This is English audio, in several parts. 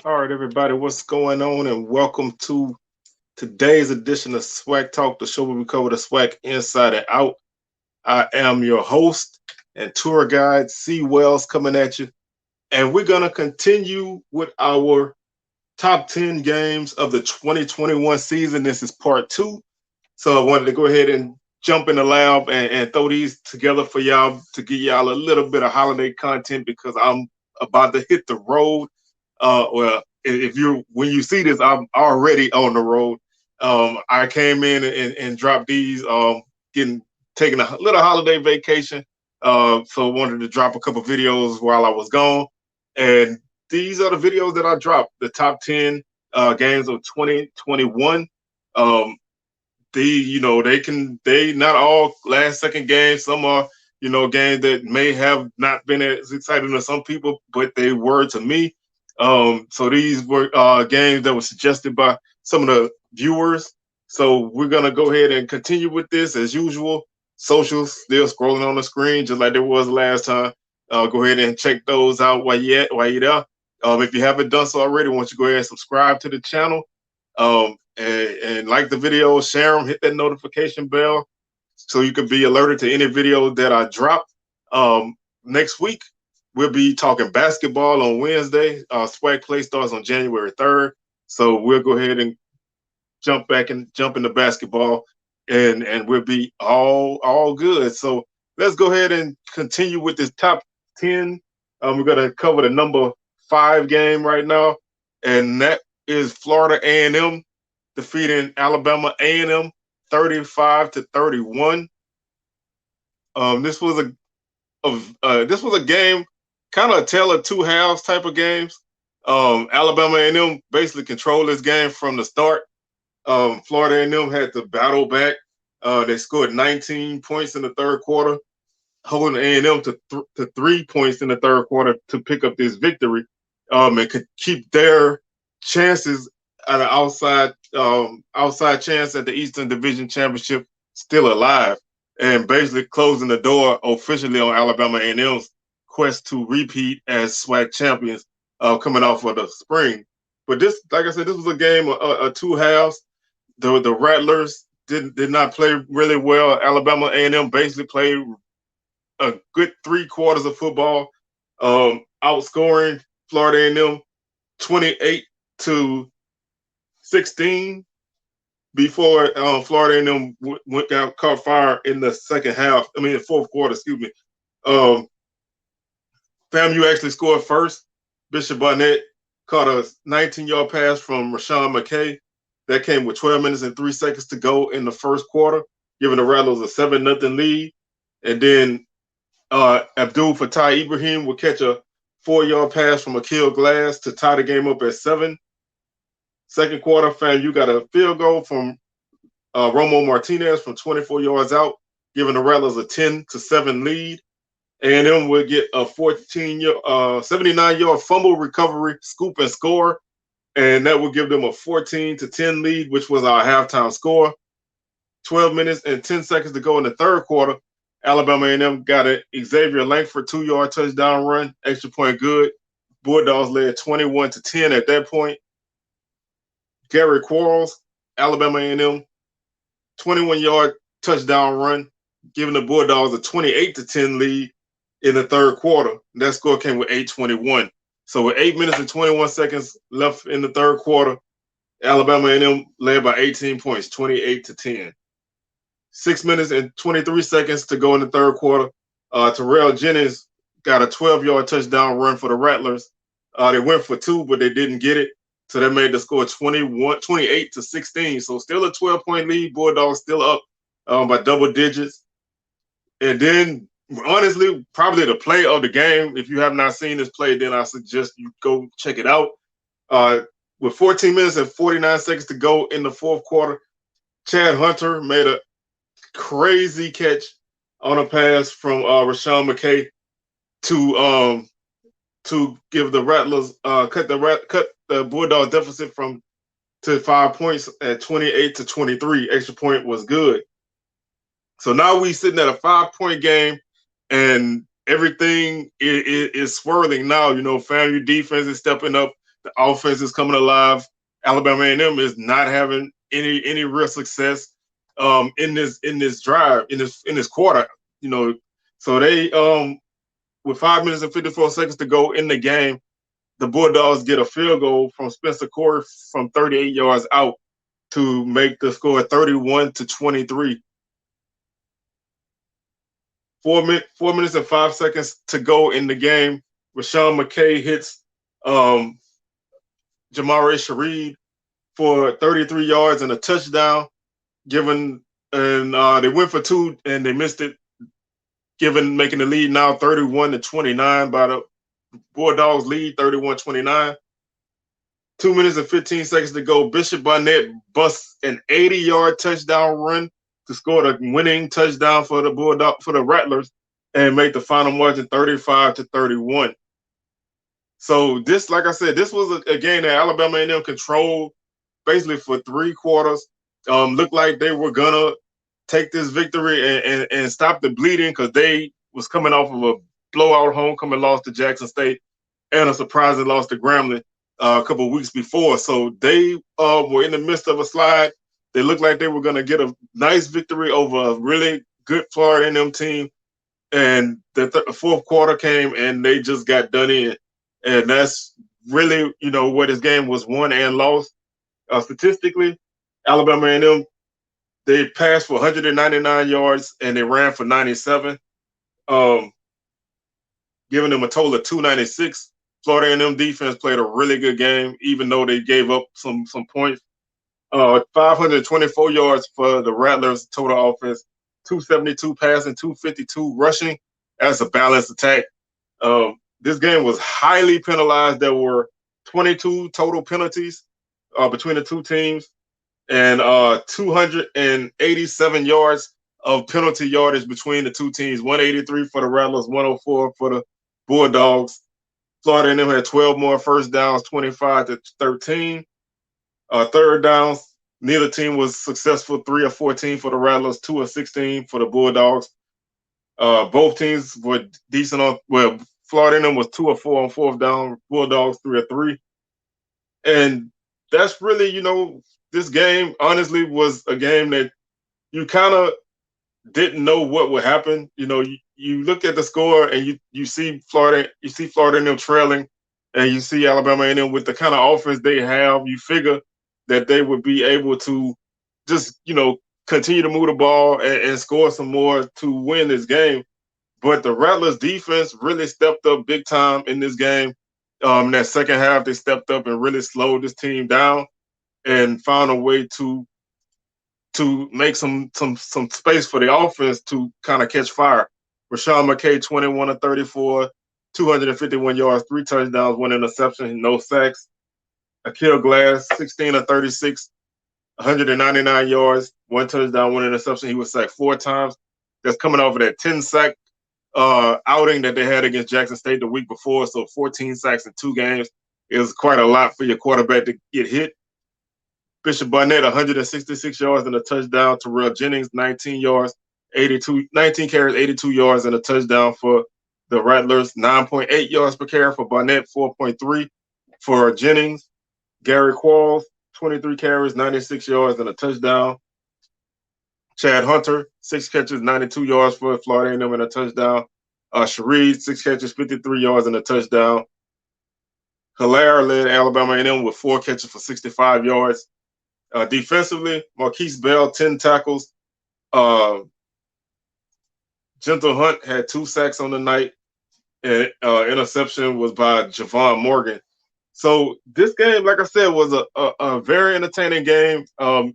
All right, everybody, what's going on? And welcome to today's edition of SWAC Talk, the show where we cover the SWAC inside and out. I am your host and tour guide, C. Wells, coming at you. And we're going to continue with our top 10 games of the 2021 season. This is part two. So I wanted to go ahead and jump in the lab and throw these together for y'all to give y'all a little bit of holiday content because I'm about to hit the road. Well, if you when you see this, I'm already on the road. I came in and dropped these, getting taking a little holiday vacation. So I wanted to drop a couple videos while I was gone, and these are the videos that I dropped. The top 10 games of 2021. Um, they not all last second games. Some are games that may have not been as exciting to some people, but they were to me. So these were games that were suggested by some of the viewers. So we're gonna go ahead and continue with this as usual. Socials still scrolling on the screen just like there was last time. Go ahead and check those out while you're there. If you haven't done so already, why don't you go ahead and subscribe to the channel, and like the video, share them, hit that notification bell so you can be alerted to any video that I drop. Next week, we'll be talking basketball on Wednesday. SWAC play starts on January 3rd. So we'll go ahead and jump into basketball and we'll be all good. So let's go ahead and continue with this top 10. We're gonna cover the number 5 game right now, and that is Florida A&M defeating Alabama A&M 35-31. This was this was a game, kind of a tale of two halves type of games. Alabama A&M basically controlled this game from the start. Florida A&M had to battle back. They scored 19 points in the third quarter, holding A&M to 3 points in the third quarter to pick up this victory, and could keep their chances at an outside chance at the Eastern Division Championship still alive, and basically closing the door officially on Alabama A&M's quest to repeat as SWAC champions, coming off of the spring. But this, like I said, this was a game of two halves. The Rattlers did not play really well. Alabama A&M basically played a good 3 quarters of football, outscoring Florida A&M 28-16 before Florida A&M got caught fire in the second half. I mean, the fourth quarter. Excuse me. Um, FAMU actually scored first. Bishop Barnett caught a 19-yard pass from Rashawn McKay. That came with 12 minutes and 3 seconds to go in the first quarter, giving the Rattlers a 7-0 lead. And then Abdul Fattah Ibrahim would catch a 4-yard pass from Akil Glass to tie the game up at 7. Second quarter, FAMU got a field goal from Romo Martinez from 24 yards out, giving the Rattlers a 10-7 lead. A&M would get a 79-yard fumble recovery, scoop and score, and that would give them a 14-10 lead, which was our halftime score. 12 minutes and 10 seconds to go in the third quarter. Alabama A&M got an Xavier Langford 2-yard touchdown run, extra point good. Bulldogs led 21-10 at that point. Gary Quarles, Alabama A&M, 21-yard touchdown run, giving the Bulldogs a 28-10 lead in the third quarter. That score came with 8:21. So with 8 minutes and 21 seconds left in the third quarter, Alabama A&M led by 18 points, 28-10. 6 minutes and 23 seconds to go in the third quarter. Terrell Jennings got a 12-yard touchdown run for the Rattlers. They went for 2, but they didn't get it. So that made the score 28-16. So still a 12-point lead. Bulldogs still up by double digits. And then, honestly, probably the play of the game. If you have not seen this play, then I suggest you go check it out. With 14 minutes and 49 seconds to go in the fourth quarter, Chad Hunter made a crazy catch on a pass from Rashawn McKay to give the Rattlers cut the Bulldogs deficit to 5 points at 28-23. Extra point was good. So now we sitting at a 5-point game, and everything is swirling now. FAMU defense is stepping up. The offense is coming alive. Alabama A&M is not having any real success in this drive in this quarter. You know, so they with 5 minutes and 54 seconds to go in the game, the Bulldogs get a field goal from Spencer Core from 38 yards out to make the score 31-23. 4 minutes and 5 seconds to go in the game. Rashawn McKay hits Jamare Shareed for 33 yards and a touchdown. They went for two and they missed it, making the lead now 31-29 by the Bulldogs lead 31-29. 2 minutes and 15 seconds to go. Bishop Barnett busts an 80-yard touchdown run to score the winning touchdown for the Rattlers and make the final margin 35-31. So this, like I said, this was a game that Alabama A&M controlled basically for 3 quarters. Looked like they were gonna take this victory and stop the bleeding because they was coming off of a blowout homecoming loss to Jackson State and a surprising loss to Grambling a couple of weeks before. So they were in the midst of a slide. They looked like they were going to get a nice victory over a really good Florida A&M team. And the fourth quarter came and they just got done in. And that's really, where this game was won and lost. Statistically, Alabama A&M, they passed for 199 yards and they ran for 97, giving them a total of 296. Florida A&M defense played a really good game, even though they gave up some points. 524 yards for the Rattlers total offense, 272 passing, 252 rushing. That's a balanced attack. This game was highly penalized. There were 22 total penalties between the two teams and 287 yards of penalty yardage between the two teams, 183 for the Rattlers, 104 for the Bulldogs. Florida A&M had 12 more first downs, 25-13. Third downs, neither team was successful. 3 of 14 for the Rattlers, 2 of 16 for the Bulldogs. Both teams were decent on. Well, Florida A&M was 2 of 4 on fourth down. Bulldogs 3 of 3, and that's really, this game honestly was a game that you kind of didn't know what would happen. You look at the score and you see Florida A&M trailing, and you see Alabama A&M with the kind of offense they have. You figure that they would be able to just, continue to move the ball and score some more to win this game. But the Rattlers defense really stepped up big time in this game. In that second half, they stepped up and really slowed this team down and found a way to make some space for the offense to kind of catch fire. Rashawn McKay, 21 of 34, 251 yards, 3 touchdowns, 1 interception, no sacks. Akil Glass, 16 of 36, 199 yards, 1 touchdown, 1 interception. He was sacked 4 times. That's coming off of that 10-sack outing that they had against Jackson State the week before. So 14 sacks in 2 games is quite a lot for your quarterback to get hit. Bishop Barnett, 166 yards and a touchdown. Terrell Jennings, 19 carries, 82 yards and a touchdown for the Rattlers. 9.8 yards per carry for Barnett, 4.3 for Jennings. Gary Qualls, 23 carries, 96 yards and a touchdown. Chad Hunter, 6 catches, 92 yards for Florida A&M and a touchdown. Shareed, 6 catches, 53 yards and a touchdown. Hilaire led Alabama A&M with 4 catches for 65 yards. Defensively, Marquise Bell, 10 tackles. Gentle Hunt had 2 sacks on the night. And interception was by Javon Morgan. So this game, like I said, was a very entertaining game.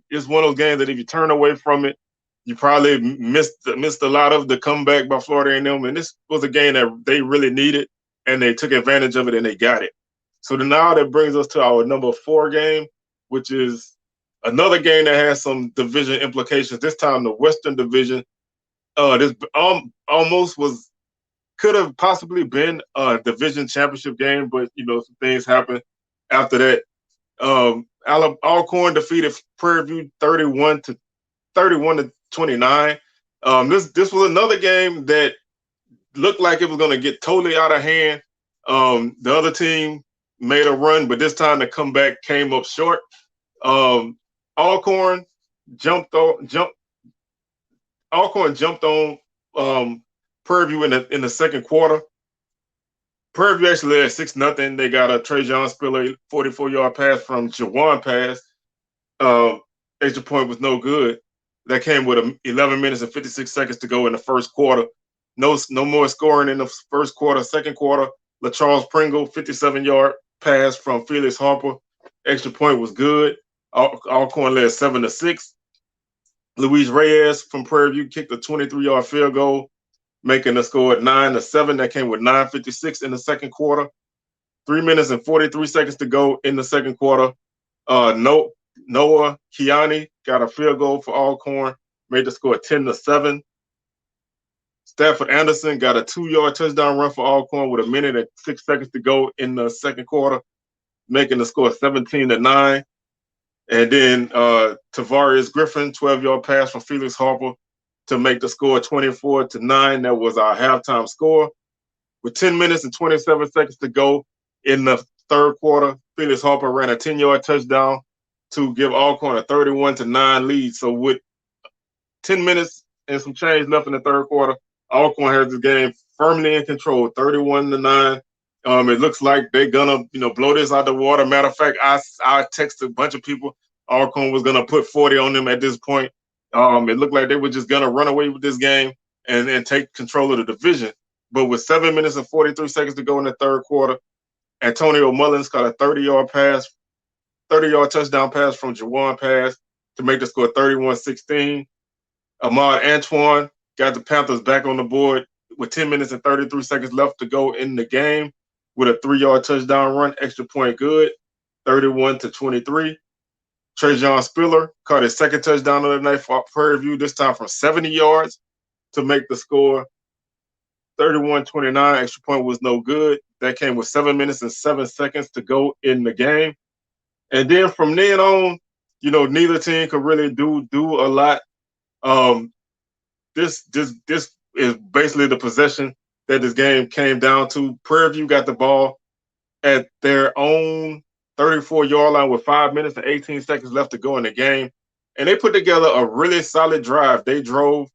It's one of those games that if you turn away from it, you probably missed a lot of the comeback by Florida A&M. And this was a game that they really needed, and they took advantage of it, and they got it. So now that brings us to our number 4 game, which is another game that has some division implications. This time, the Western Division. This almost could have possibly been a division championship game, but some things happened after that. Alcorn defeated Prairie View 31-29. This was another game that looked like it was going to get totally out of hand. The other team made a run, but this time the comeback came up short. Alcorn jumped on jump. Alcorn jumped on Prairie View in the second quarter. Prairie View actually led 6-0. They got a Trajan Spiller 44-yard pass from Jawan Pass. Extra point was no good. That came with 11 minutes and 56 seconds to go in the first quarter. No more scoring in the first quarter. Second quarter, LaCharles Pringle 57-yard pass from Felix Harper. Extra point was good. Alcorn led 7-6. Luis Reyes from Prairie View kicked a 23-yard field goal, making the score 9-7. That came with 9:56 in the second quarter. 3 minutes and 43 seconds to go in the second quarter. Noah Kiani got a field goal for Alcorn, made the score 10-7. Stafford Anderson got a 2-yard touchdown run for Alcorn with 1 minute and 6 seconds to go in the second quarter, making the score 17-9. And then Tavarius Griffin, 12-yard pass from Felix Harper to make the score 24-9. That was our halftime score. With 10 minutes and 27 seconds to go in the third quarter, Felix Harper ran a 10-yard touchdown to give Alcorn a 31-9 lead. So with 10 minutes and some change left in the third quarter, Alcorn has the game firmly in control, 31-9. It looks like they're gonna, blow this out the water. Matter of fact, I texted a bunch of people. Alcorn was gonna put 40 on them at this point. It looked like they were just gonna run away with this game and take control of the division. But with 7 minutes and 43 seconds to go in the third quarter, Antonio Mullins got a 30-yard touchdown pass from Jawan Pass to make the score 31-16. Ahmad Antoine got the Panthers back on the board with 10 minutes and 33 seconds left to go in the game with a 3-yard touchdown run, extra point good, 31-23. Trajan Spiller caught his second touchdown of the night for Prairie View, this time from 70 yards to make the score 31-29. Extra point was no good. That came with 7 minutes and 7 seconds to go in the game. And then from then on, neither team could really do a lot. This is basically the possession that this game came down to. Prairie View got the ball at their own 34-yard line with 5 minutes and 18 seconds left to go in the game. And they put together a really solid drive. They drove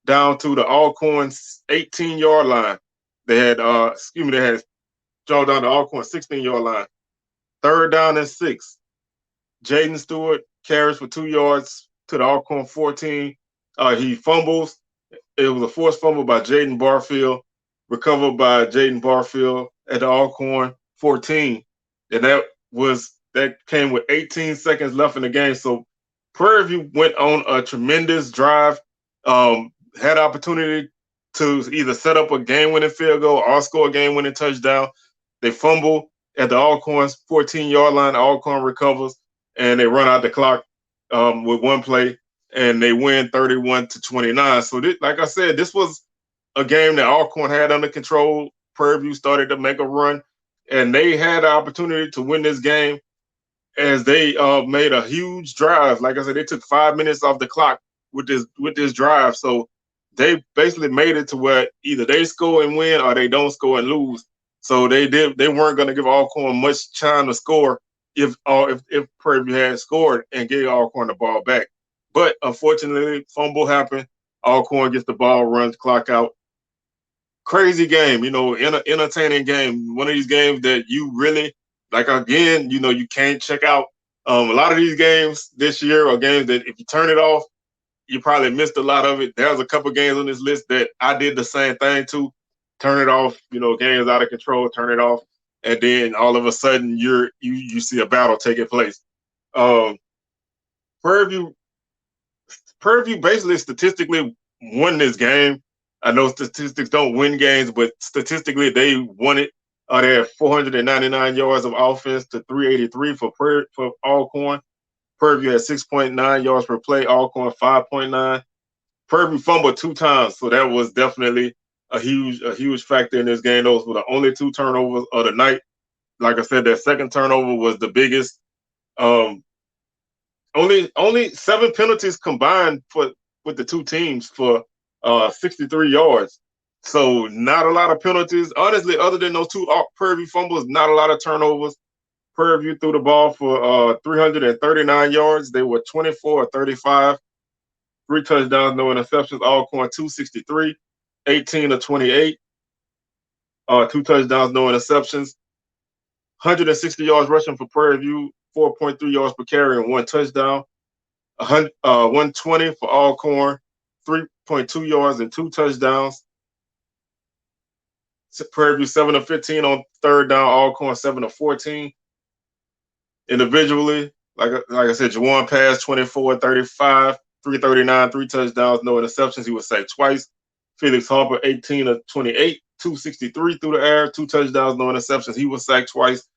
down to the Alcorn 18-yard line. They had drove down the Alcorn 16-yard line. 3rd down and 6. Jaden Stewart carries for 2 yards to the Alcorn 14. He fumbles. It was a forced fumble by Jaden Barfield, recovered by Jaden Barfield at the Alcorn 14. And that came with 18 seconds left in the game. So Prairie View went on a tremendous drive, had opportunity to either set up a game-winning field goal or score a game-winning touchdown. They fumble at the Alcorn's 14-yard line. Alcorn recovers, and they run out the clock with one play, and they win 31-29. So, like I said, this was a game that Alcorn had under control. Prairie View started to make a run, and they had the opportunity to win this game as they made a huge drive. Like I said, they took 5 minutes off the clock with this drive. So they basically made it to where either they score and win or they don't score and lose. So they weren't going to give Alcorn much time to score if Prairie View had scored and gave Alcorn the ball back. But unfortunately, fumble happened. Alcorn gets the ball, runs clock out. Crazy game, entertaining game. One of these games that you really like. Again, you can't check out. A lot of these games this year are games that if you turn it off, you probably missed a lot of it. There's a couple games on this list that I did the same thing to. Turn it off, games out of control, turn it off, and then all of a sudden you see a battle taking place. Prairie View basically statistically won this game. I know statistics don't win games, but statistically they won it. They had 499 yards of offense to 383 for Alcorn. Prairie View had 6.9 yards per play. Alcorn 5.9. Prairie View fumbled 2 times, so that was definitely a huge factor in this game. Those were the only 2 turnovers of the night. Like I said, that second turnover was the biggest. Only 7 penalties combined with the 2 teams for 63 yards. So not a lot of penalties. Honestly, other than those 2 Prairie View fumbles, not a lot of turnovers. Prairie View threw the ball for 339 yards. They were 24-35, 3 touchdowns, no interceptions. Alcorn 263, 18-28, 2 touchdowns, no interceptions. 160 yards rushing for Prairie View, 4.3 yards per carry, and 1 touchdown. 120 for Alcorn, 3.2 yards and 2 touchdowns. Prairie View 7-15 on third down. Alcorn 7-14. Individually, like I said, Juwan passed 24-35, 339, 3 touchdowns, no interceptions. He was sacked twice. Felix Harper 18-28, 263 through the air, 2 touchdowns, no interceptions. He was sacked twice.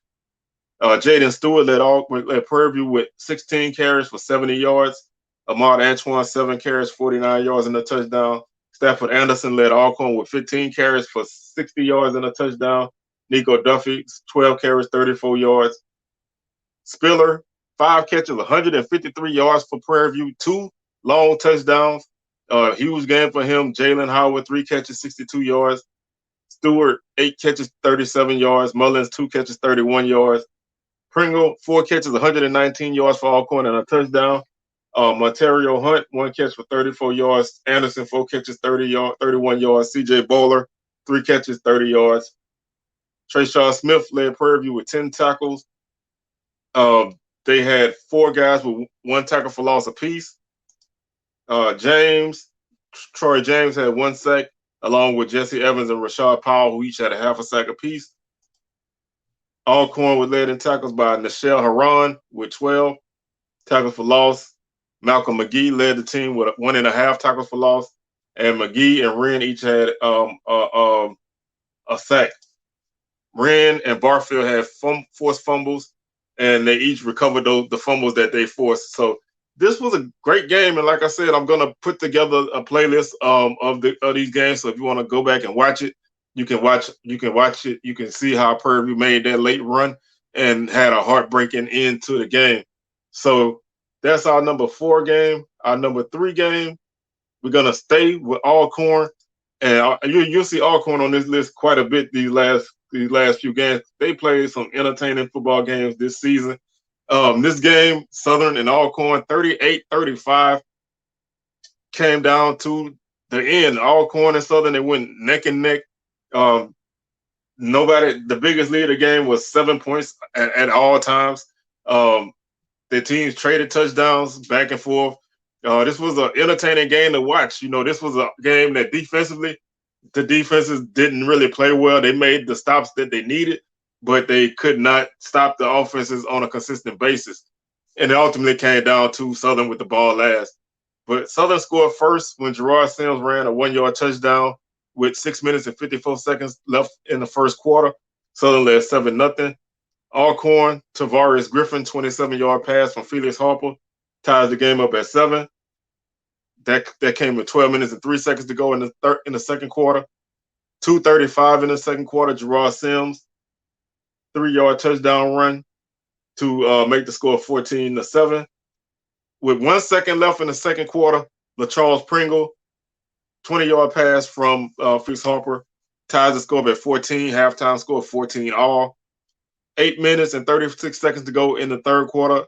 Jaden Stewart led Prairie View with 16 carries for 70 yards. Ahmad Antoine 7 carries, 49 yards and a touchdown. Stafford Anderson led Alcorn with 15 carries for 60 yards and a touchdown. Nico Duffy 12 carries, 34 yards. Spiller 5 catches, 153 yards for Prairie View, 2 long touchdowns. Huge game for him. Jalen Howard 3 catches, 62 yards. Stewart 8 catches, 37 yards. Mullins 2 catches, 31 yards. Pringle 4 catches, 119 yards for Alcorn and a touchdown. Monterio Hunt 1 catch for 34 yards. Anderson 4 catches, 31 yards. CJ Bowler 3 catches, 30 yards. Trayshawn Smith led Prairie View with 10 tackles. They had 4 guys with 1 tackle for loss apiece. Troy James had 1 sack, along with Jesse Evans and Rashad Powell, who each had a half a sack apiece. Alcorn was led in tackles by Nichelle Haran with 12 tackles for loss. Malcolm McGee led the team with 1.5 tackles for loss, and McGee and Wren each had a sack. Wren and Barfield had forced fumbles, and they each recovered the fumbles that they forced. So this was a great game, and like I said, I'm gonna put together a playlist of these games. So if you want to go back and watch it, you can watch it. You can see how Prairie View made that late run and had a heartbreaking end to the game. So that's our number 4 game. Our number 3 game, we're gonna stay with Alcorn, and you'll see Alcorn on this list quite a bit these last few games. They played some entertaining football games this season. This game, Southern and Alcorn, 38-35, came down to the end. Alcorn and Southern, they went neck and neck. The biggest lead of the game was 7 points at all times. The teams traded touchdowns back and forth. This was an entertaining game to watch. This was a game that defensively, the defenses didn't really play well. They made the stops that they needed, but they could not stop the offenses on a consistent basis. And it ultimately came down to Southern with the ball last. But Southern scored first when Gerard Sims ran a 1-yard touchdown with 6 minutes and 54 seconds left in the first quarter. Southern led 7-0. Alcorn, Tavares Griffin, 27-yard pass from Felix Harper, ties the game up at 7. That came with 12 minutes and 3 seconds to go in the second quarter. 2:35 in the second quarter. Gerard Sims, 3-yard touchdown run to make the score 14-7. With 1 second left in the second quarter, LaCharles Pringle, 20-yard pass from Felix Harper, ties the score up at 14. Halftime score 14-all. 8 minutes and 36 seconds to go in the third quarter.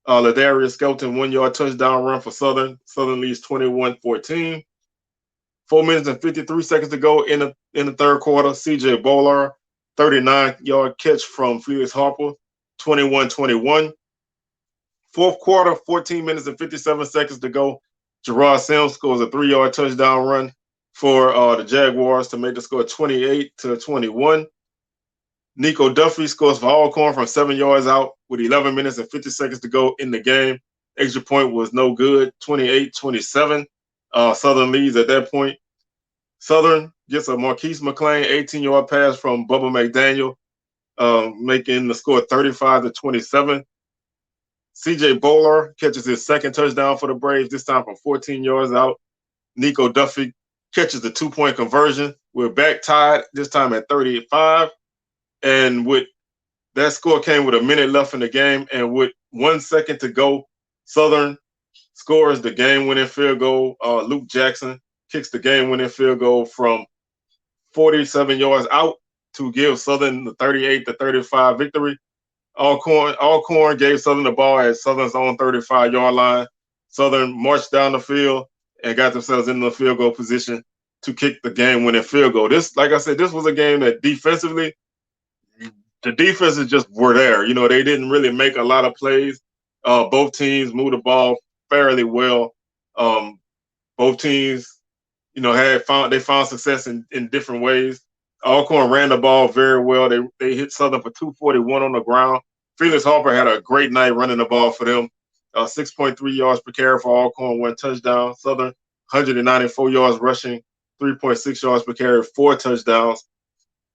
Ladarius Skelton, 1-yard touchdown run for Southern. Southern leads 21-14. 4 minutes and 53 seconds to go in the third quarter. CJ Bowler, 39-yard catch from Felix Harper, 21-21. Fourth quarter, 14 minutes and 57 seconds to go. Gerard Sims scores a 3-yard touchdown run for the Jaguars to make the score 28-21. Nico Duffy scores for Alcorn from 7 yards out with 11 minutes and 50 seconds to go in the game. Extra point was no good, 28-27. Southern leads at that point. Southern gets a Marquise McLean 18-yard pass from Bubba McDaniel, making the score 35-27. CJ Bowler catches his second touchdown for the Braves, this time from 14 yards out. Nico Duffy catches the 2-point conversion. We're back tied, this time at 35. And with that score came with a minute left in the game, and with 1 second to go, Southern scores the game-winning field goal. Luke Jackson kicks the game-winning field goal from 47 yards out to give Southern the 38-35 victory. Alcorn gave Southern the ball at Southern's own 35-yard line. Southern marched down the field and got themselves in the field goal position to kick the game-winning field goal. This, like I said, this was a game that defensively, the defenses just were there. You know, they didn't really make a lot of plays. Both teams moved the ball fairly well. Both teams, you know, they found success in different ways. Alcorn ran the ball very well. They hit Southern for 241 on the ground. Felix Harper had a great night running the ball for them. 6.3 yards per carry for Alcorn, 1 touchdown. Southern 194 yards rushing, 3.6 yards per carry, 4 touchdowns.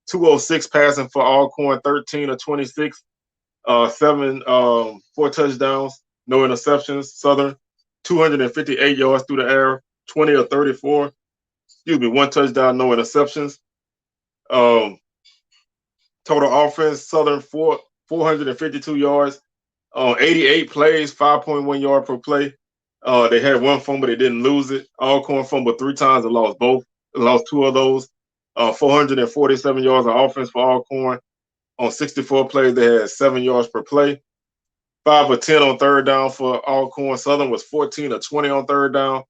206 passing for Alcorn, 13 of 26, 4 touchdowns, no interceptions. Southern 258 yards through the air, 20 of 34. 1 touchdown, no interceptions. Total offense, Southern 452 yards, 88 plays, 5.1 yard per play. They had 1 fumble, they didn't lose it. Alcorn fumbled 3 times and lost both. Lost 2 of those. 447 yards of offense for Alcorn. On 64 plays, they had 7 yards per play. 5 of 10 on third down for Alcorn. Southern was 14 of 20 on third down.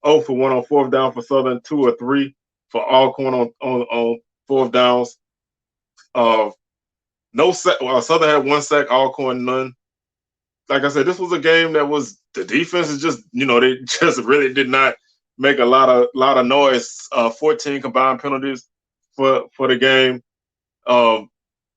0 for 1 on fourth down for Southern. 2 or 3 for Alcorn on fourth downs. No sack. Southern had 1 sack. Alcorn none. Like I said, this was a game that was the defense is just, you know, they just really did not make a lot of noise. 14 combined penalties for the game.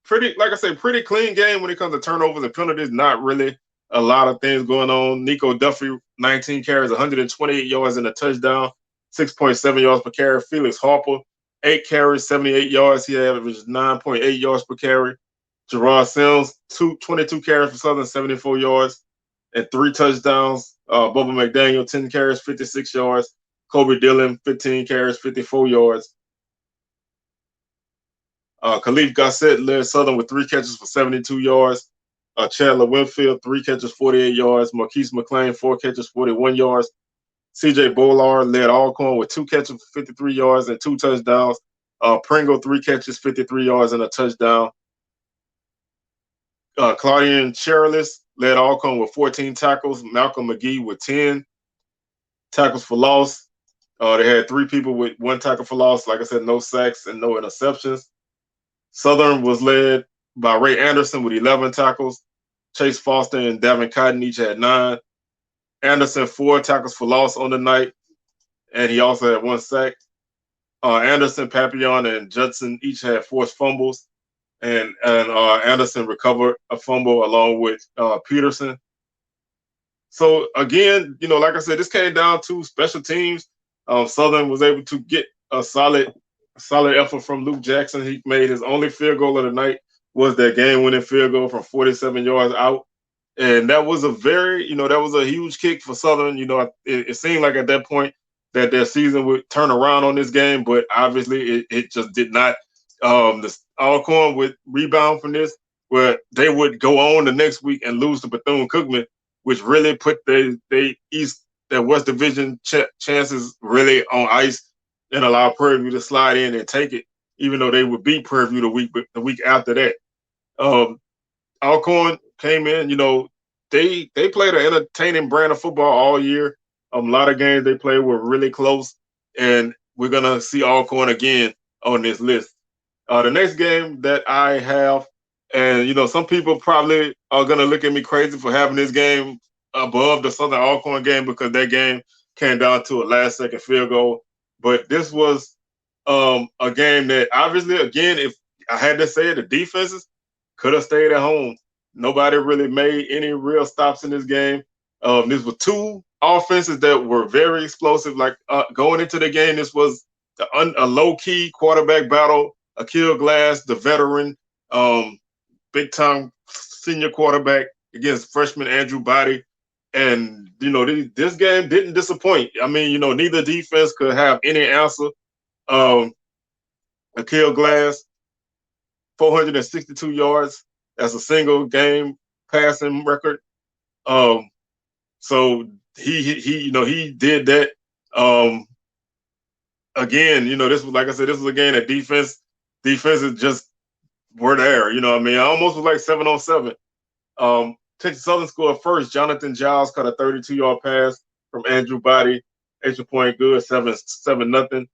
Pretty clean game when it comes to turnovers and penalties. Not really a lot of things going on. Nico Duffy, 19 carries, 128 yards and a touchdown, 6.7 yards per carry. Felix Harper, 8 carries, 78 yards. He averaged 9.8 yards per carry. Gerard Sims, 22 carries for Southern, 74 yards and 3 touchdowns. Bubba McDaniel, 10 carries, 56 yards. Kobe Dillon, 15 carries, 54 yards. Khalif Gossett led Southern with 3 catches for 72 yards. Chandler Winfield, 3 catches, 48 yards. Marquise McLean, 4 catches, 41 yards. CJ Bollard led Alcorn with 2 catches for 53 yards and 2 touchdowns. Pringle, 3 catches, 53 yards and a touchdown. Claudian Cherilus led Alcorn with 14 tackles. Malcolm McGee with 10 tackles for loss. They had 3 people with 1 tackle for loss. Like I said, no sacks and no interceptions. Southern was led by Ray Anderson with 11 tackles. Chase Foster and Davin Cotton each had 9. Anderson 4 tackles for loss on the night, and he also had 1 sack. Anderson, Papillon, and Judson each had forced fumbles, and Anderson recovered a fumble along with Peterson. So again, you know, like I said, this came down to special teams. Southern was able to get a solid effort from Luke Jackson. He made his only field goal of the night, was that game-winning field goal from 47 yards out. And that was that was a huge kick for Southern. You know, it seemed like at that point that their season would turn around on this game, but obviously it just did not. The Alcorn would rebound from this, where they would go on the next week and lose to Bethune-Cookman, which really put their West Division chances really on ice and allow Prairie View to slide in and take it, even though they would beat Prairie View the week after that. Alcorn came in, you know, they played an entertaining brand of football all year. A lot of games they played were really close, and we're going to see Alcorn again on this list. The next game that I have, and, you know, some people probably are going to look at me crazy for having this game above the Southern Alcorn game because that game came down to a last-second field goal. But this was a game that obviously, again, if I had to say it, the defenses could have stayed at home. Nobody really made any real stops in this game. This was 2 offenses that were very explosive. Like going into the game, this was a low-key quarterback battle. Akil Glass, the veteran, big-time senior quarterback against freshman Andrew Body. And, you know, this game didn't disappoint. I mean, you know, neither defense could have any answer. Akil Glass, 462 yards. That's a single game passing record. So he did that. Again, you know, this was, like I said, this was a game that defenses just were there. You know what I mean? I almost was like 7-on-7. Texas Southern scored first. Jonathan Giles caught a 32-yard pass from Andrew Body. Extra point good, 7-0.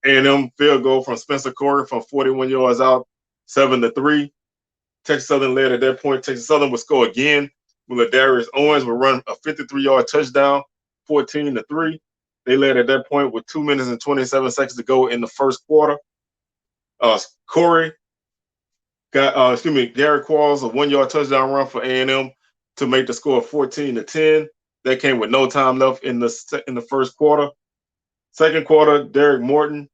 A&M field goal from Spencer Corey from 41 yards out, 7-3. Texas Southern led at that point. Texas Southern would score again. Ladarius Owens would run a 53-yard touchdown, 14-3. They led at that point with 2 minutes and 27 seconds to go in the first quarter. Corey got, Gary Qualls, a 1-yard touchdown run for A&M to make the score 14-10. That came with no time left in the first quarter. Second quarter, Derek Morton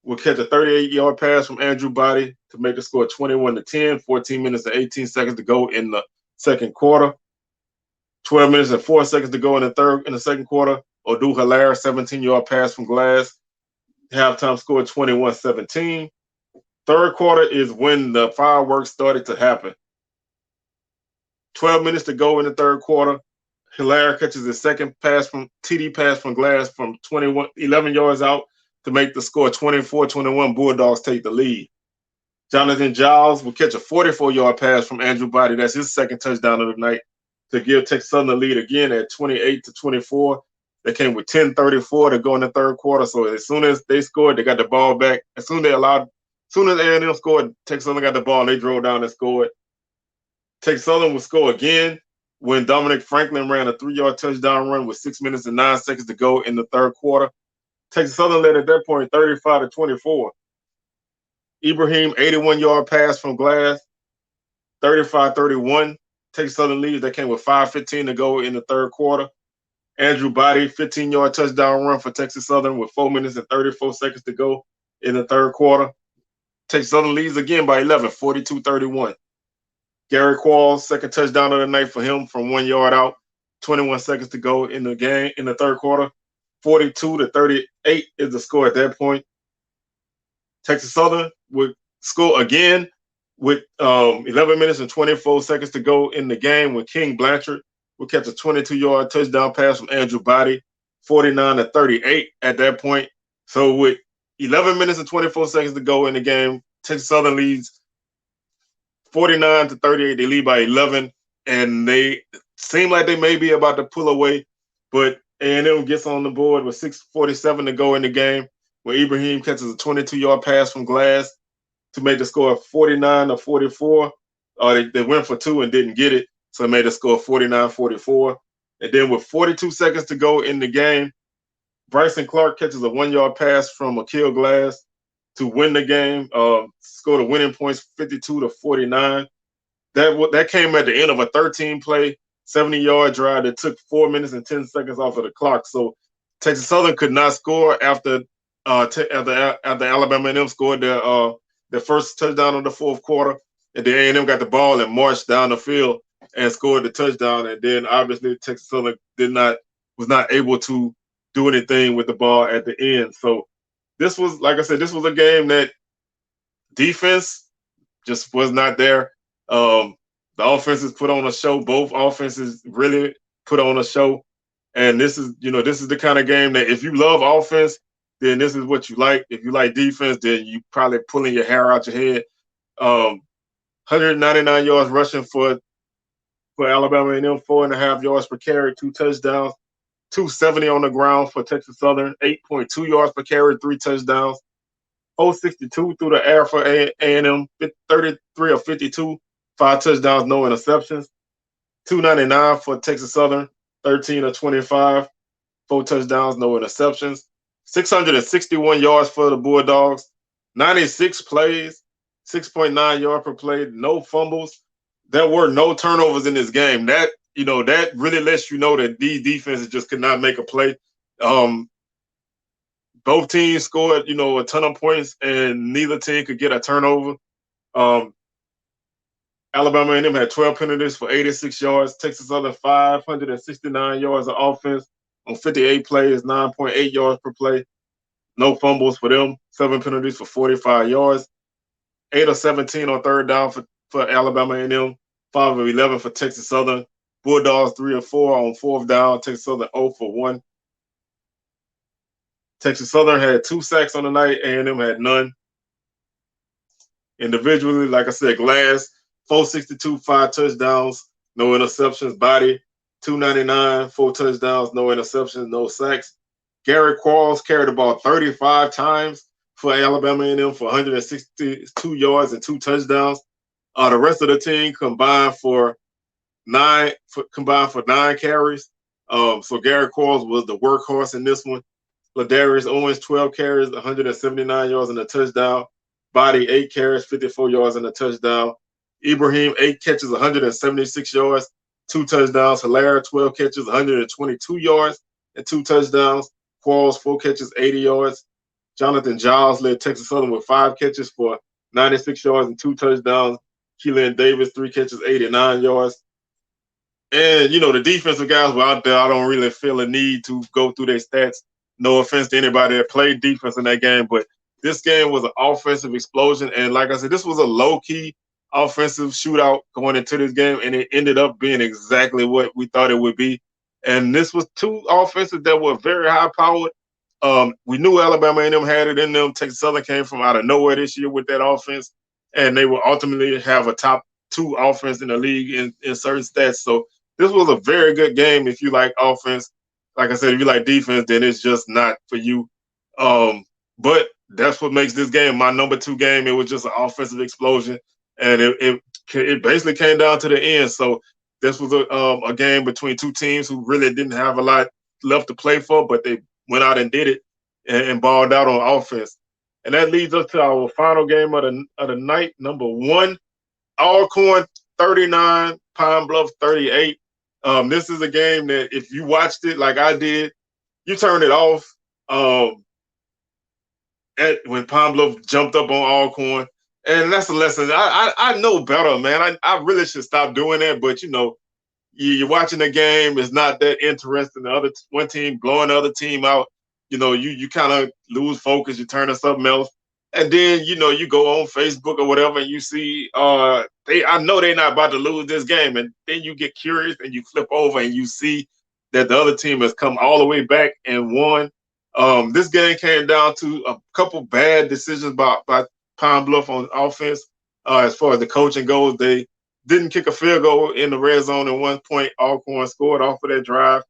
will catch a 38-yard pass from Andrew Body to make the score 21-10. 14 minutes and 18 seconds to go in the second quarter. 12 minutes and 4 seconds to go in the second quarter. Odu Hilaire, 17-yard pass from Glass. Halftime score 21-17. Third quarter is when the fireworks started to happen. 12 minutes to go in the third quarter. Hilaire catches his second TD pass from Glass from 11 yards out to make the score 24-21. Bulldogs take the lead. Jonathan Giles will catch a 44-yard pass from Andrew Body. That's his second touchdown of the night to give Texas Southern the lead again at 28-24. They came with 10:34 to go in the third quarter. So as soon as they scored, they got the ball back. As soon as A&M scored, Texas Southern got the ball and they drove down and scored. Texas Southern would score again when Dominic Franklin ran a 3-yard touchdown run with 6 minutes and 9 seconds to go in the third quarter. Texas Southern led at that point 35-24. Ibrahim, 81-yard pass from Glass, 35-31. Texas Southern leads. That came with 5:15 to go in the third quarter. Andrew Body, 15-yard touchdown run for Texas Southern with 4 minutes and 34 seconds to go in the third quarter. Texas Southern leads again by 11, 42-31. Gary Qualls, second touchdown of the night for him from 1 yard out, 21 seconds to go in the game in the third quarter. 42-38 is the score at that point. Texas Southern would score again with 11 minutes and 24 seconds to go in the game when King Blanchard would catch a 22-yard touchdown pass from Andrew Body, 49-38 at that point. So with 11 minutes and 24 seconds to go in the game, Texas Southern leads 49-38. They lead by 11, and they seem like they may be about to pull away, but A&M gets on the board with 6:47 to go in the game when Ibrahim catches a 22-yard pass from Glass to make the score 49-44. They went for 2 and didn't get it, so it made the score 49-44. And then with 42 seconds to go in the game, Bryson Clark catches a 1-yard pass from Akil Glass to win the game, score the winning points 52-49. That came at the end of a 13-play, 70-yard drive that took 4 minutes and 10 seconds off of the clock. So Texas Southern could not score after Alabama A&M scored their first touchdown of the fourth quarter, and then A&M got the ball and marched down the field and scored the touchdown. And then obviously Texas Southern was not able to do anything with the ball at the end. So this was, like I said, this was a game that defense just was not there. The offenses put on a show. Both offenses really put on a show. And this is the kind of game that if you love offense, then this is what you like. If you like defense, then you probably pulling your hair out your head. 199 yards rushing for Alabama A&M, 4.5 yards per carry, 2 touchdowns. 270 on the ground for Texas Southern, 8.2 yards per carry, 3 touchdowns. 062 through the air for A&M, 33 of 52, 5 touchdowns, no interceptions. 299 for Texas Southern, 13 of 25, 4 touchdowns, no interceptions. 661 yards for the Bulldogs, 96 plays, 6.9 yards per play, no fumbles. There were no turnovers in this game. That really lets you know that these defenses just could not make a play. Both teams scored, a ton of points, and neither team could get a turnover. Alabama A&M had 12 penalties for 86 yards. Texas Southern 569 yards of offense on 58 plays, 9.8 yards per play. No fumbles for them. 7 penalties for 45 yards. 8 of 17 on third down for Alabama A&M. 5 of 11 for Texas Southern. Bulldogs 3 of 4 on fourth down. Texas Southern 0 for 1. Texas Southern had 2 sacks on the night. A&M had none. Individually, like I said, Glass, 462, 5 touchdowns, no interceptions. Body, 299, 4 touchdowns, no interceptions, no sacks. Gary Quarles carried the ball 35 times for Alabama A&M for 162 yards and 2 touchdowns. The rest of the team combined for 9 carries. So Gary Quarles was the workhorse in this one. Ladarius Owens, 12 carries, 179 yards and a touchdown. Body, 8 carries, 54 yards and a touchdown. Ibrahim, 8 catches, 176 yards, 2 touchdowns. Hilaire, 12 catches, 122 yards and 2 touchdowns. Quarles, 4 catches, 80 yards. Jonathan Giles led Texas Southern with 5 catches for 96 yards and 2 touchdowns. Keelan Davis, 3 catches, 89 yards. And, the defensive guys were out there. I don't really feel a need to go through their stats. No offense to anybody that played defense in that game, but this game was an offensive explosion. And like I said, this was a low-key offensive shootout going into this game, and it ended up being exactly what we thought it would be. And this was 2 offenses that were very high-powered. We knew Alabama A&M had it in them. Texas Southern came from out of nowhere this year with that offense, and they will ultimately have a top 2 offense in the league in certain stats. So this was a very good game if you like offense. Like I said, if you like defense, then it's just not for you. But that's what makes this game my number 2 game. It was just an offensive explosion, and it basically came down to the end. So this was a game between 2 teams who really didn't have a lot left to play for, but they went out and did it and balled out on offense. And that leads us to our final game of the night, number 1, Alcorn 39, Pine Bluff 38. This is a game that if you watched it like I did, you turned it off when Pine Bluff jumped up on Alcorn. And that's a lesson. I know better, man. I really should stop doing that. But, you're watching the game. It's not that interesting. The other one team blowing the other team out. You kind of lose focus. You turn to something else. And then, you go on Facebook or whatever, and you see I know they're not about to lose this game. And then you get curious and you flip over and you see that the other team has come all the way back and won. This game came down to a couple bad decisions by Pine Bluff on offense. As far as the coaching goes, they didn't kick a field goal in the red zone at one point. Alcorn scored off of that drive.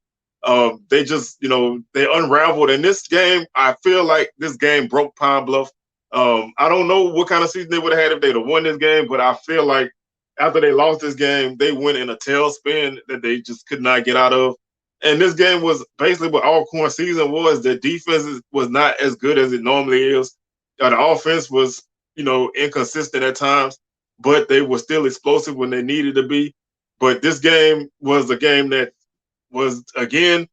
They just, they unraveled. In this game, I feel like this game broke Pine Bluff. I don't know what kind of season they would have had if they'd have won this game, but I feel like after they lost this game, they went in a tailspin that they just could not get out of. And this game was basically what Alcorn season was. The defense was not as good as it normally is. The offense was, inconsistent at times, but they were still explosive when they needed to be. But this game was a game that was, again,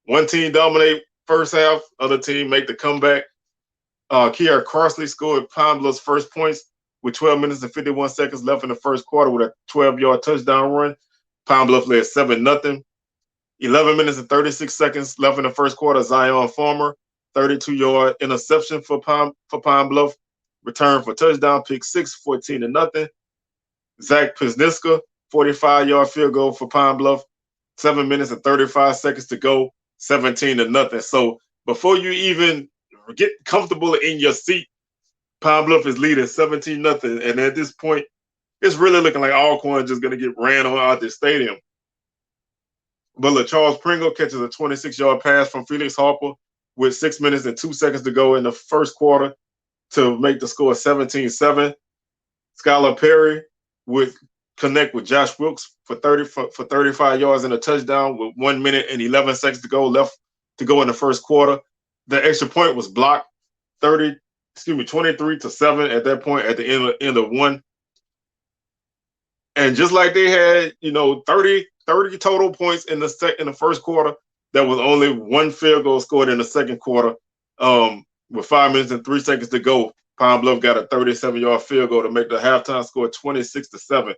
one team dominate first half, other team make the comeback. Kier Crossley scored Pine Bluff's first points with 12 minutes and 51 seconds left in the first quarter with a 12-yard touchdown run. Pine Bluff led 7-0. 11 minutes and 36 seconds left in the first quarter. Zion Farmer, 32-yard interception for Pine Bluff. Return for touchdown, pick 6, 14-0. Zach Pizniska, 45-yard field goal for Pine Bluff. 7 minutes and 35 seconds to go, 17-0. So before you even get comfortable in your seat, Pine Bluff is leading 17-0. And at this point, it's really looking like Alcorn just going to get ran on out this stadium. But Charles Pringle catches a 26-yard pass from Felix Harper with 6 minutes and 2 seconds to go in the first quarter to make the score 17-7. Skylar Perry would connect with Josh Wilkes for 35 yards and a touchdown with 1 minute and 11 seconds to go left to go in the first quarter. The extra point was blocked 23-7 at that point at the end of one. And just like they had, 30 total points in the first quarter, there was only one field goal scored in the second quarter. With 5 minutes and 3 seconds to go, Pine Bluff got a 37-yard field goal to make the halftime score 26-7.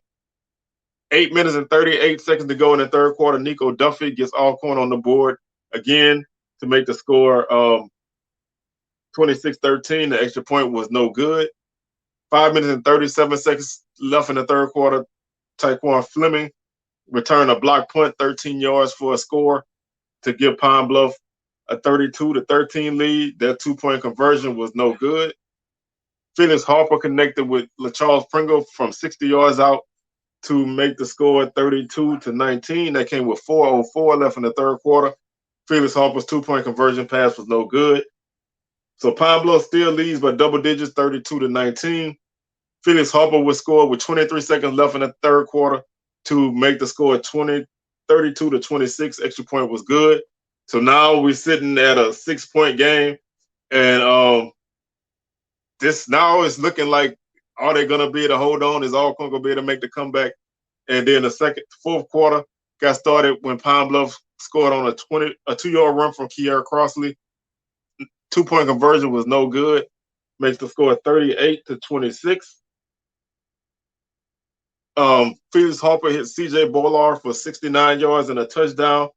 8 minutes and 38 seconds to go in the third quarter. Nico Duffy gets Alcorn on the board again to make the score 26-13. The extra point was no good. 5 minutes and 37 seconds left in the third quarter. Taekwon Fleming returned a block punt, 13 yards for a score to give Pine Bluff a 32-13 lead. That 2-point conversion was no good. Felix Harper connected with LaCharles Pringle from 60 yards out to make the score 32-19. That came with 4:04 left in the third quarter. Felix Harper's 2-point conversion pass was no good. So Pine Bluff still leads by double digits, 32-19. Felix Harper would score with 23 seconds left in the third quarter to make the score 32-26. Extra point was good. So now we're sitting at a 6-point game. And this now is looking like, are they going to be able to hold on? Is Alcorn going to be able to make the comeback? And then the fourth quarter got started when Pine Bluff scored on a 2-yard run from Kier Crossley. 2-point conversion was no good. Makes the score 38-26. Felix Harper hit C.J. Bolar for 69 yards and a touchdown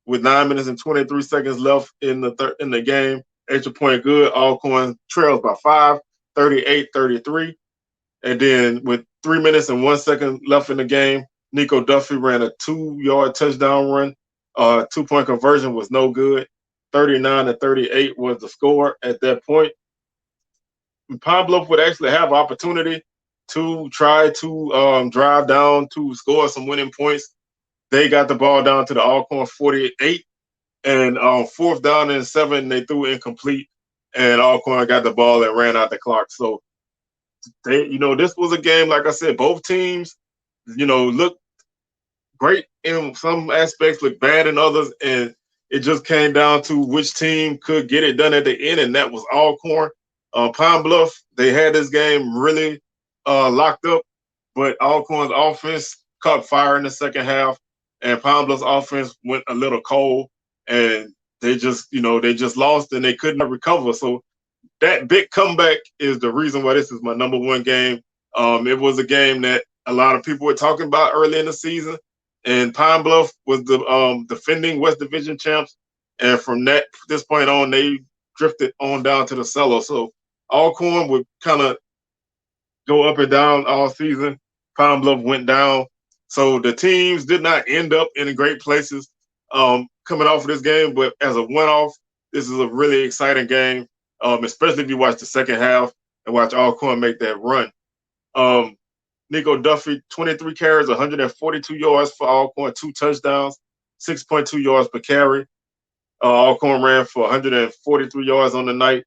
with 9 minutes and 23 seconds left in the game. Extra point good. Alcorn trails by 5, 38-33. And then with 3 minutes and 1 second left in the game, Nico Duffy ran a 2-yard touchdown run. 2-point conversion was no good. 39-38 was the score at that point. Pine Bluff would actually have opportunity to try to drive down to score some winning points. They got the ball down to the Alcorn 48, and 4th down and 7, they threw incomplete, and Alcorn got the ball and ran out the clock. So this was a game, like I said, both teams, looked great in some aspects, looked bad in others, and it just came down to which team could get it done at the end, and that was Alcorn. Pine Bluff, they had this game really locked up, but Alcorn's offense caught fire in the second half, and Pine Bluff's offense went a little cold, and they just lost and they could not recover. So that big comeback is the reason why this is my number one game. It was a game that a lot of people were talking about early in the season, and Pine Bluff was the defending West Division champs, and from this point on, they drifted on down to the cellar. So Alcorn would kind of go up and down all season. Pine Bluff went down. So the teams did not end up in great places coming off of this game, but as a one-off, this is a really exciting game, especially if you watch the second half and watch Alcorn make that run. Nico Duffy, 23 carries, 142 yards for Alcorn, 2 touchdowns, 6.2 yards per carry. Alcorn ran for 143 yards on the night.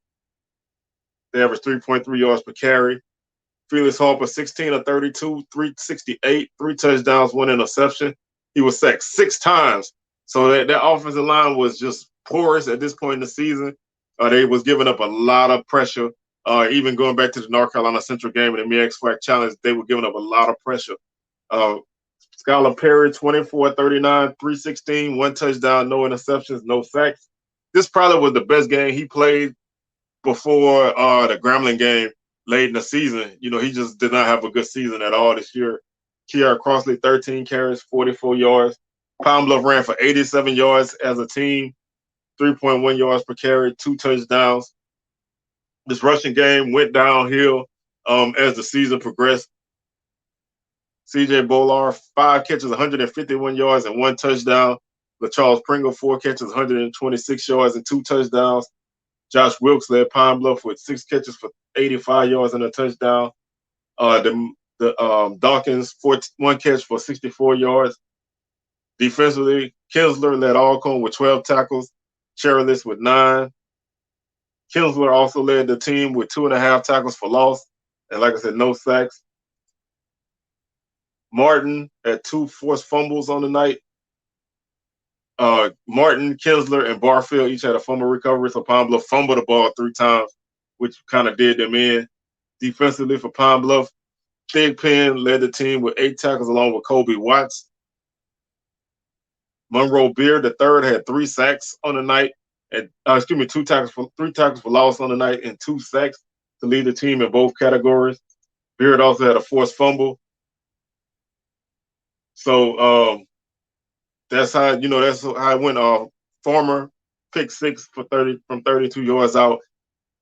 They averaged 3.3 yards per carry. Felix Harper, 16 of 32, 368, 3 touchdowns, 1 interception. He was sacked 6 times. So that offensive line was just porous at this point in the season. They was giving up a lot of pressure. Even going back to the North Carolina Central game and the MEAC SWAC Challenge, they were giving up a lot of pressure. Skylar Perry, 24 39, 316, 1 touchdown, no interceptions, no sacks. This probably was the best game he played before the Grambling game late in the season. He just did not have a good season at all this year. Kier Crossley, 13 carries, 44 yards. Pine Bluff ran for 87 yards as a team, 3.1 yards per carry, 2 touchdowns. This rushing game went downhill as the season progressed. C.J. Bolar, 5 catches, 151 yards, and 1 touchdown. LaCharles Pringle, 4 catches, 126 yards, and 2 touchdowns. Josh Wilkes led Pine Bluff with 6 catches for 85 yards and a touchdown. Dawkins, 1 catch for 64 yards. Defensively, Kinsler led Alcorn with 12 tackles, Cherilus with 9. Kinsler also led the team with 2.5 tackles for loss, and like I said, no sacks. Martin had 2 forced fumbles on the night. Martin, Kinsler, and Barfield each had a fumble recovery, so Pine Bluff fumbled the ball 3 times, which kind of did them in. Defensively for Pine Bluff, Thigpen led the team with 8 tackles along with Kobe Watts. Monroe Beard, the third, had 3 sacks on the night, and 3 tackles for loss on the night and 2 sacks to lead the team in both categories. Beard also had a forced fumble. So that's how it went. Farmer pick 6 for 30 from 32 yards out.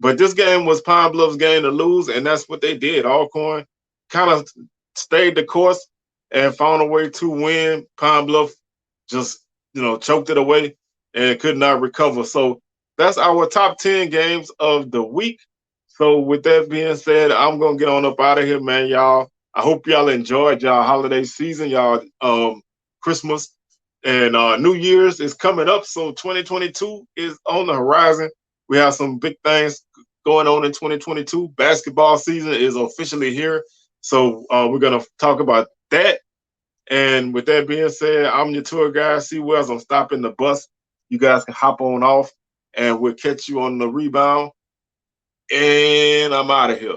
But this game was Pine Bluff's game to lose, and that's what they did. Alcorn kind of stayed the course and found a way to win. Pine Bluff just choked it away and could not recover. So that's our top 10 games of the week. So with that being said, I'm gonna get on up out of here, man. Y'all. I hope y'all enjoyed y'all holiday season, y'all Christmas and New Year's is coming up. So 2022 is on the horizon. We have some big things going on in 2022. Basketball season is officially here. So we're gonna talk about that. And with that being said, I'm your tour guide, C Wells. I'm stopping the bus. You guys can hop on off and we'll catch you on the rebound. And I'm out of here.